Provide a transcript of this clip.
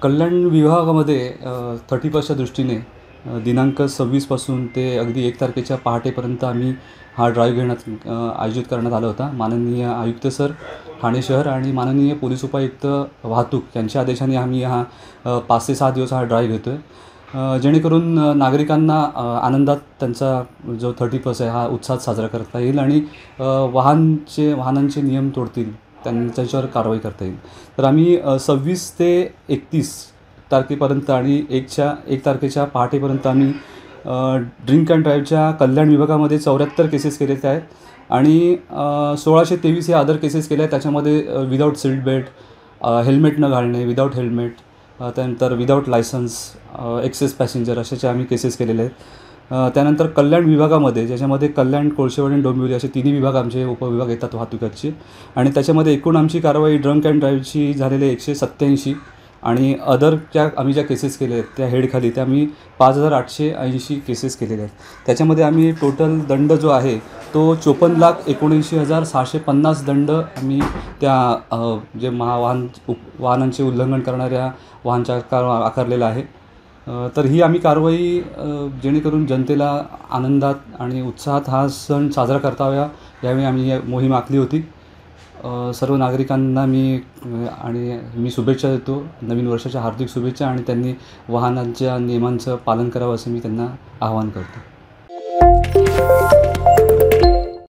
कल्याण विभागामध्ये 31च्या दृष्टीने दिनांक 26 पासून ते अगदी 1 तारखेच्या पहाटेपर्यंत आम्ही हा ड्राईव्ह आयोजित करण्यात आला होता. माननीय आयुक्त सर ठाणे शहर आणि माननीय पोलीस उपायुक्त वाहतूक यांच्या आदेशाने आम्ही हा 5 ते 6 दिवस हा ड्राईव्ह घेतो आहे, जेणेकरून नागरिकांना आनंदात त्यांचा जो 31 आहे हा उत्साहात साजरा करता येईल आणि वाहनांचे नियम तोडतील त्यांच्यावर कारवाई करता येईल. तर आम्ही 26 ते 31 तारखेपर्यंत आणि 1 तारखेच्या पहाटेपर्यंत आम्ही ड्रिंक अँड ड्राईव्हच्या कल्याण विभागामध्ये 74 केसेस केलेल्या आहेत आणि 1623 हे अदर केसेस केल्या आहेत. त्याच्यामध्ये विदाऊट सीट बेल्ट, हेल्मेट न घालणे, विदाऊट हेल्मेट, त्यानंतर विदाऊट लायसन्स, एक्सेस पॅसेंजर अशाचे आम्ही केसेस केलेले आहेत. त्यानंतर कल्याण विभागामध्ये ज्याच्यामध्ये कल्याण, कोळशेवाडी आणि डोंबिवली असे तिन्ही विभाग आमचे उपविभाग येतात वाहतुकीचे आणि त्याच्यामध्ये एकूण आमची कारवाई ड्रंक अँड ड्राईव्हची झालेले 187 आणि आम्ही ज्या केसेस केल्या आहेत त्या हेडखाली त्या आम्ही 5880 केसेस केलेल्या आहेत. त्याच्यामध्ये आम्ही टोटल दंड जो आहे तो 54,79,650 दंड आम्ही त्या जे वाहनांचे उल्लंघन करणाऱ्या वाहनचालकांवर आकारलेला आहे. तर ही आम्ही कारवाई जेणेकरून जनतेला आनंदात आणि उत्साहात हा सण साजरा करता यावेळी आम्ही ही मोहीम आखली होती. सर्व नागरिकांना मी शुभेच्छा देतो, नवीन वर्षाच्या हार्दिक शुभेच्छा, आणि त्यांनी वाहनांच्या नियमांचं पालन करावं असं मी त्यांना आवाहन करतो.